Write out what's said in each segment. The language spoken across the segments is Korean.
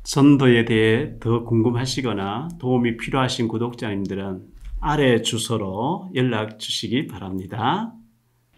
전도에 대해 더 궁금하시거나 도움이 필요하신 구독자님들은 아래 주소로 연락 주시기 바랍니다.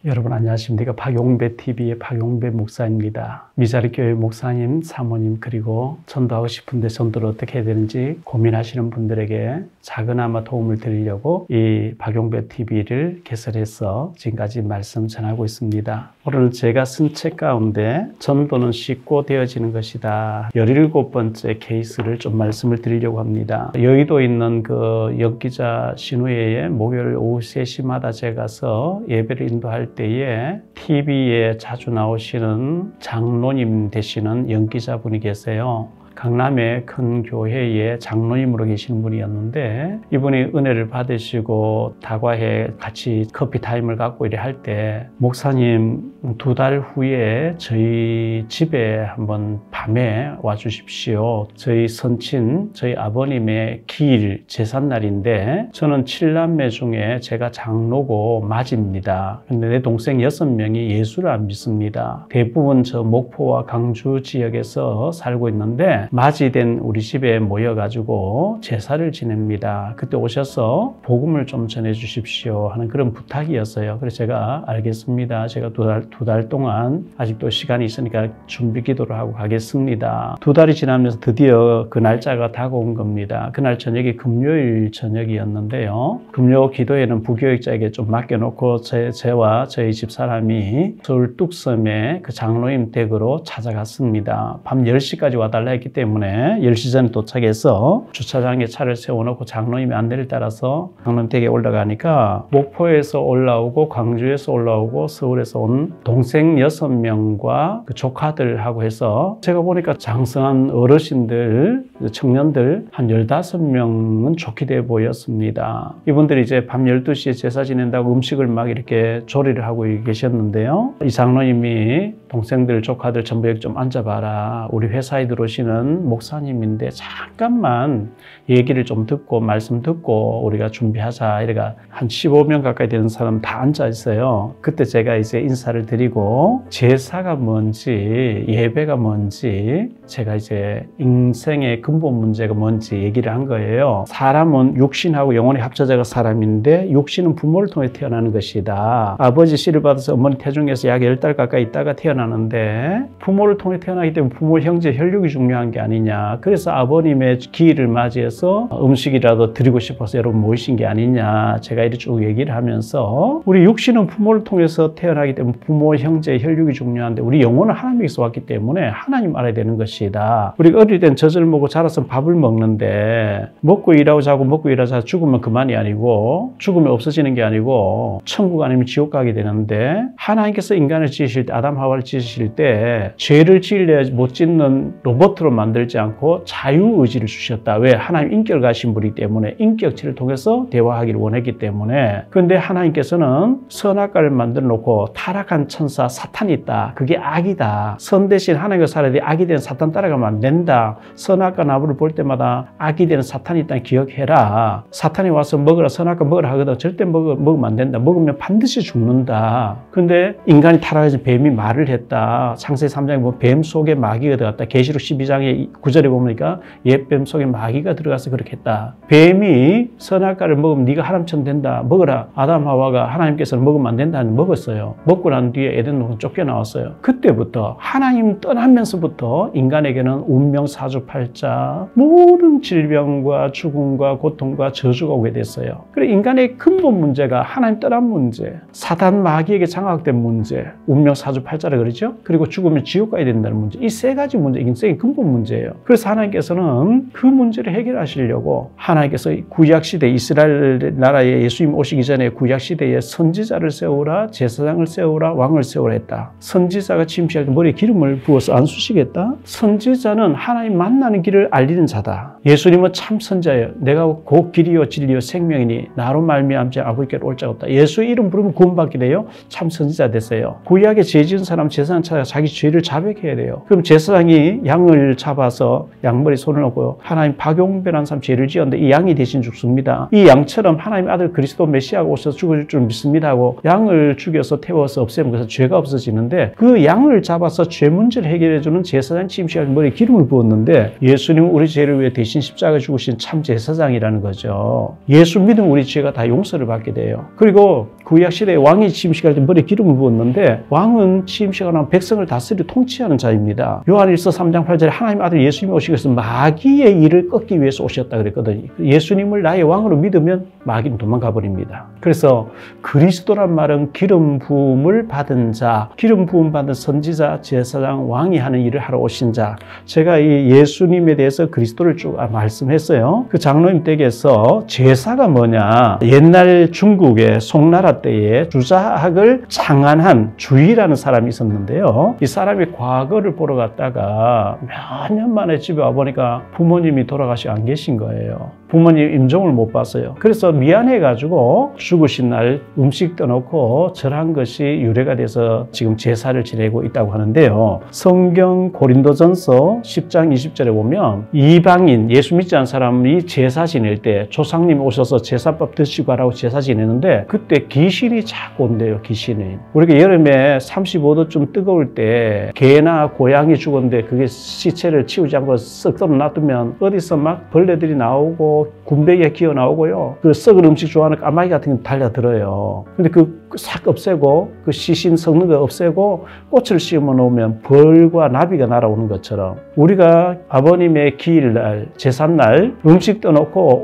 여러분 안녕하십니까. 박용배TV의 박용배 목사입니다. 미자리교회 목사님, 사모님, 그리고 전도하고 싶은데 전도를 어떻게 해야 되는지 고민하시는 분들에게 작은아마 도움을 드리려고 이 박용배TV를 개설해서 지금까지 말씀 전하고 있습니다. 오늘은 제가 쓴 책 가운데 전도는 쉽고 되어지는 것이다, 17번째 케이스를 좀 말씀을 드리려고 합니다. 여의도에 있는 그 역기자 신우회에 목요일 오후 3시마다 제가 가서 예배를 인도할 때에 TV에 자주 나오시는 장로님 되시는 연기자분이 계세요. 강남의 큰 교회에 장로님으로 계시는 분이었는데, 이분이 은혜를 받으시고 다과에 같이 커피 타임을 갖고 이래 할 때, 목사님 2달 후에 저희 집에 한번 밤에 와 주십시오. 저희 선친, 저희 아버님의 기일 제삿날인데 저는 7남매 중에 제가 장로고 맏입니다. 근데 내 동생 6명이 예수를 안 믿습니다. 대부분 저 목포와 강주 지역에서 살고 있는데 맞이 된 우리 집에 모여가지고 제사를 지냅니다. 그때 오셔서 복음을 좀 전해주십시오 하는 그런 부탁이었어요. 그래서 제가 알겠습니다. 제가 두 달 동안 아직도 시간이 있으니까 준비 기도를 하고 가겠습니다. 2달이 지나면서 드디어 그 날짜가 다가온 겁니다. 그날 저녁이 금요일 저녁이었는데요. 금요 기도회는 부교육자에게 좀 맡겨놓고 저와 저희 집사람이 서울 뚝섬에 그 장로님 댁으로 찾아갔습니다. 밤 10시까지 와달라 했기 때문에 10시 전에 도착해서 주차장에 차를 세워놓고 장로님의 안내를 따라서 장로님 댁에 올라가니까 목포에서 올라오고 광주에서 올라오고 서울에서 온 동생 6명과 그 조카들하고 해서 제가 보니까 장성한 어르신들, 청년들 한 15명은 좋게 돼 보였습니다. 이분들이 이제 밤 12시에 제사 지낸다고 음식을 막 이렇게 조리를 하고 계셨는데요. 이 장로님이 동생들, 조카들 전부 여기 좀 앉아봐라. 우리 회사에 들어오시는 목사님인데 잠깐만 얘기를 좀 듣고 말씀 듣고 우리가 준비하자. 이래가 한 15명 가까이 되는 사람 다 앉아 있어요. 그때 제가 이제 인사를 드리고 제사가 뭔지 예배가 뭔지 제가 이제 인생의 근본 문제가 뭔지 얘기를 한 거예요. 사람은 육신하고 영혼이 합쳐져가 사람인데 육신은 부모를 통해 태어나는 것이다. 아버지 씨를 받아서 어머니 태중에서 약 10달 가까이 있다가 태어나는데 부모를 통해 태어나기 때문에 부모, 형제, 혈육이 중요한 게 아니냐. 그래서 아버님의 기일을 맞이해서 음식이라도 드리고 싶어서 여러분 모이신 게 아니냐. 제가 이렇게 쭉 얘기를 하면서 우리 육신은 부모를 통해서 태어나기 때문에 부모, 형제, 혈육이 중요한데 우리 영혼은 하나님에게서 왔기 때문에 하나님 알아야 되는 것이다. 우리가 어릴 땐 젖을 먹고 자라서 밥을 먹는데 먹고 일하고 자고 먹고 일하고 자고 죽으면 그만이 아니고 죽으면 없어지는 게 아니고 천국 아니면 지옥 가게 되는데, 하나님께서 인간을 지으실 때, 아담 하와를 지으실 때 죄를 지으려 못 짓는 로봇으로 만들지 않고 자유의지를 주셨다. 왜? 하나님 인격을 가신 분이기 때문에 인격체를 통해서 대화하기를 원했기 때문에. 그런데 하나님께서는 선악과를 만들어 놓고 타락한 천사 사탄이 있다. 그게 악이다. 선 대신 하나님과 살아야 돼. 악이 된 사탄 따라가면 안 된다. 선악과 나무를 볼 때마다 악이 되는 사탄이 있다는 기억해라. 사탄이 와서 먹으라, 선악과 먹으라 하거든. 절대 먹으면 안 된다. 먹으면 반드시 죽는다. 그런데 인간이 타락해서 뱀이 말을 했다. 창세기 3장에 보면 뱀 속에 마귀가 들어갔다. 계시록 12장에 9절에 보니까 옛뱀 속에 마귀가 들어가서 그렇게 했다. 뱀이 선악과를 먹으면 네가 하나님처럼 된다. 먹어라. 아담 하와가 하나님께서는 먹으면 안 된다. 먹었어요. 먹고 난 뒤에 에덴 동산 쫓겨나왔어요. 그때부터 하나님 떠나면서부터 인간에게는 운명, 사주팔자, 모든 질병과 죽음과 고통과 저주가 오게 됐어요. 그래 인간의 근본 문제가 하나님 떠난 문제, 사단 마귀에게 장악된 문제, 운명, 사주팔자라 그러죠. 그리고 죽으면 지옥 가야 된다는 문제. 이 세 가지 문제, 인생의 근본 문제예요. 그래서 하나님께서는 그 문제를 해결하시려고 하나님께서 구약시대 이스라엘 나라에 예수님 오시기 전에 구약시대에 선지자를 세우라, 제사장을 세우라, 왕을 세우라 했다. 선지자가 침식할 때 머리에 기름을 부어서 안 쑤시겠다. 선지자는 하나님 만나는 길을 알리는 자다. 예수님은 참 선지자예요. 내가 곧 길이요 진리요 생명이니 나로 말미암지 아버지께로 올 자가 없다. 예수 이름 부르면 구원받게 돼요. 참 선지자 됐어요. 구약에 죄 지은 사람 제사장 찾아 자기 죄를 자백해야 돼요. 그럼 제사장이 양을 잡아서 양머리 손을 놓고 하나님 박용배라는 사람 죄를 지었는데 이 양이 대신 죽습니다. 이 양처럼 하나님 아들 그리스도 메시아가 오셔서 죽을 줄 믿습니다 하고 양을 죽여서 태워서 없애면 그래서 죄가 없어지는데, 그 양을 잡아서 죄 문제를 해결해주는 제사장 책임이 침식할 머리에 기름을 부었는데 예수님은 우리 죄를 위해 대신 십자가 죽으신 참 제사장이라는 거죠. 예수 믿으면 우리 죄가 다 용서를 받게 돼요. 그리고 구약시대에 왕이 침식할 때 머리에 기름을 부었는데 왕은 침식하는 백성을 다스리고 통치하는 자입니다. 요한일서 3장 8절에 하나님 아들 예수님이 오시기 위해서 마귀의 일을 끊기 위해서 오셨다 그랬거든요. 예수님을 나의 왕으로 믿으면 마귀는 도망가 버립니다. 그래서 그리스도란 말은 기름 부음을 받은 자, 기름 부음 받은 선지자, 제사장, 왕이 하는 일을 하러 오신 자. 제가 이 예수님에 대해서 그리스도를 쭉 말씀했어요. 그 장로님 댁에서 제사가 뭐냐, 옛날 중국의 송나라 때에 주자학을 창안한 주의라는 사람이 있었는데요. 이 사람이 과거를 보러 갔다가 몇 년 만에 집에 와보니까 부모님이 돌아가시고 안 계신 거예요. 부모님 임종을 못 봤어요. 그래서 미안해가지고 죽으신 날 음식 떠놓고 절한 것이 유래가 돼서 지금 제사를 지내고 있다고 하는데요. 성경 고린도전서 10장 20절에 보면 이방인, 예수 믿지 않은 사람이 제사 지낼 때 조상님이 오셔서 제사밥 드시고 가라고 제사 지내는데 그때 귀신이 자꾸 온대요. 귀신이. 우리가 여름에 35도쯤 뜨거울 때 개나 고양이 죽었는데 그게 시체를 치우지 않고 썩 놔두면 어디서 막 벌레들이 나오고 군뱅이가 기어 나오고요. 그 썩은 음식 좋아하는 까마귀 같은 게 달려들어요. 근데 그 싹 없애고 그 시신 썩는 거 없애고 꽃을 심어 놓으면 벌과 나비가 날아오는 것처럼 우리가 아버님의 기일날, 제삿날 음식 떠놓고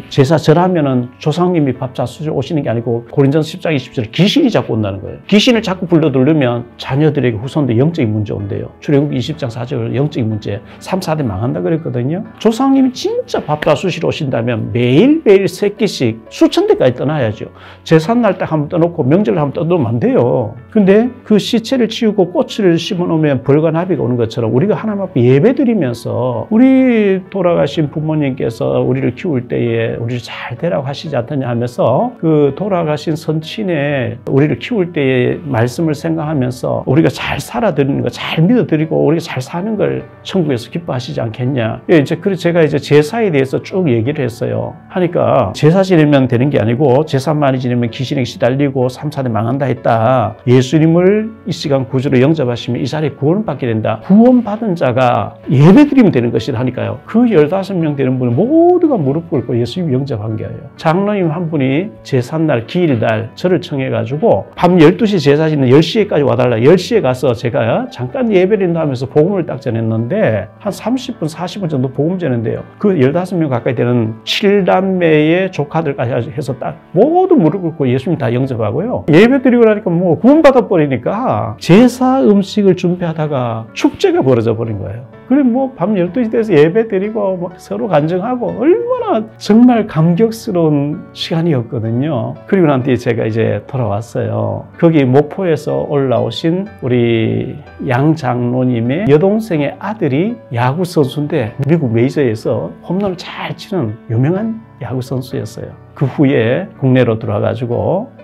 제사 절하면은 조상님이 밥 잡수셔 오시는 게 아니고 고린도전서 10장 20절에 귀신이 자꾸 온다는 거예요. 귀신을 자꾸 불러들으면 자녀들에게 후손들 영적인 문제 온대요. 출애굽기 20장 4절 영적인 문제 3, 4대 망한다 그랬거든요. 조상님이 진짜 밥 잡수시러 오신다면 매일매일 3끼씩 수천 대까지 떠나야죠. 제삿날 딱 한번 떠놓고 명절 한번 떠놓으면 안 돼요. 근데 그 시체를 치우고 꽃을 심어놓으면 벌과 나비가 오는 것처럼 우리가 하나님 앞에 예배드리면서 우리 돌아가신 부모님께서 우리를 키울 때에 우리를 잘 되라고 하시지 않느냐 하면서 그 돌아가신 선친의 우리를 키울 때의 말씀을 생각하면서 우리가 잘 살아드리는 거, 잘 믿어드리고 우리가 잘 사는 걸 천국에서 기뻐하시지 않겠냐. 이제 그래서 제가 이제 제사에 대해서 쭉 얘기를 했어요. 하니까 제사 지내면 되는 게 아니고 제사 많이 지내면 귀신에게 시달리고 3, 4대 망한다 했다. 예수님을 이 시간 구주로 영접하시면 이 자리에 구원을 받게 된다. 구원받은 자가 예배드리면 되는 것이라 하니까요. 그 15명 되는 분은 모두가 무릎 꿇고 예수님 영접한 거예요. 장로님 한 분이 제삿날, 기일날 저를 청해가지고 밤 12시 제사 지는 10시에까지 와달라. 10시에 가서 제가 잠깐 예배드린다 하면서 복음을 딱 전했는데 한 30분, 40분 정도 복음 전했는데요. 그 15명 가까이 되는 7남매의 조카들까지 해서 딱 모두 무릎 꿇고 예수님 다 영접하고요. 예배 드리고 나니까 뭐 구원받아 버리니까 제사 음식을 준비하다가 축제가 벌어져 버린 거예요. 그래 뭐 밤 12시 돼서 예배 드리고 뭐 서로 간증하고 얼마나 정말 감격스러운 시간이었거든요. 그리고 난 뒤에 제가 이제 돌아왔어요. 거기 목포에서 올라오신 우리 양 장로님의 여동생의 아들이 야구 선수인데 미국 메이저에서 홈런을 잘 치는 유명한 야구 선수였어요. 그 후에 국내로 들어와가지고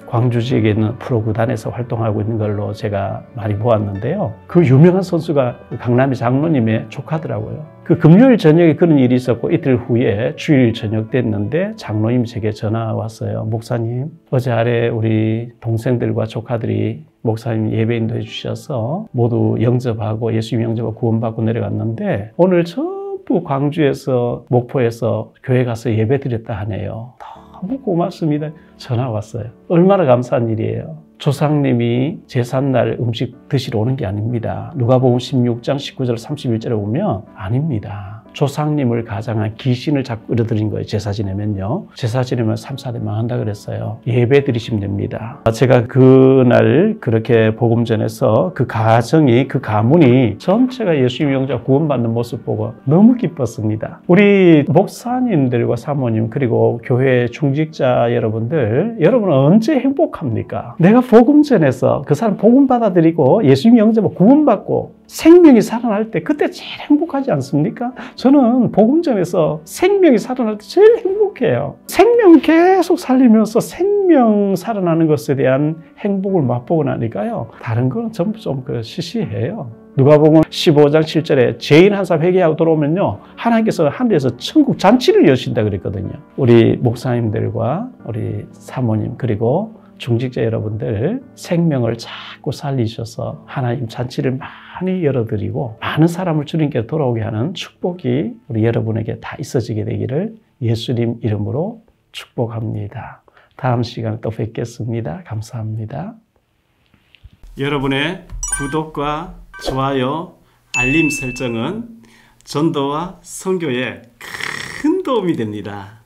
광주 지역에 있는 프로구단에서 활동하고 있는 걸로 제가 많이 보았는데요. 그 유명한 선수가 강남의 장로님의 조카더라고요. 그 금요일 저녁에 그런 일이 있었고 이틀 후에 주일 저녁 됐는데 장로님이 제게 전화 왔어요. 목사님, 어제 아래 우리 동생들과 조카들이 목사님 예배 인도해 주셔서 모두 영접하고 예수님 영접하고 구원받고 내려갔는데 오늘 전부 광주에서 목포에서 교회 가서 예배 드렸다 하네요. 너무 고맙습니다. 전화 왔어요. 얼마나 감사한 일이에요. 조상님이 제삿날 음식 드시러 오는 게 아닙니다. 누가복음 16장 19절 31절에 보면 아닙니다. 조상님을 가장한 귀신을 자꾸 끌어들인 거예요. 제사 지내면요. 제사 지내면 3, 4대 망한다 그랬어요. 예배 드리시면 됩니다. 제가 그날 그렇게 복음 전해서 그 가정이, 그 가문이 전체가 예수님 영접 구원받는 모습 보고 너무 기뻤습니다. 우리 목사님들과 사모님 그리고 교회 중직자 여러분들, 여러분은 언제 행복합니까? 내가 복음 전해서 그 사람 복음 받아들이고 예수님 영접하고 구원받고 생명이 살아날 때 그때 제일 행복하지 않습니까? 저는 복음 전에서 생명이 살아날 때 제일 행복해요. 생명 계속 살리면서 생명 살아나는 것에 대한 행복을 맛보고 나니까요. 다른 거는 전부 좀 시시해요. 누가복음 15장 7절에 죄인 한 사람 회개하고 돌아오면요. 하나님께서 하늘에서 천국 잔치를 여신다 그랬거든요. 우리 목사님들과 우리 사모님 그리고 중직자 여러분들 생명을 자꾸 살리셔서 하나님 잔치를 많이 열어드리고 많은 사람을 주님께 돌아오게 하는 축복이 우리 여러분에게 다 있어지게 되기를 예수님 이름으로 축복합니다. 다음 시간에 또 뵙겠습니다. 감사합니다. 여러분의 구독과 좋아요, 알림 설정은 전도와 선교에 큰 도움이 됩니다.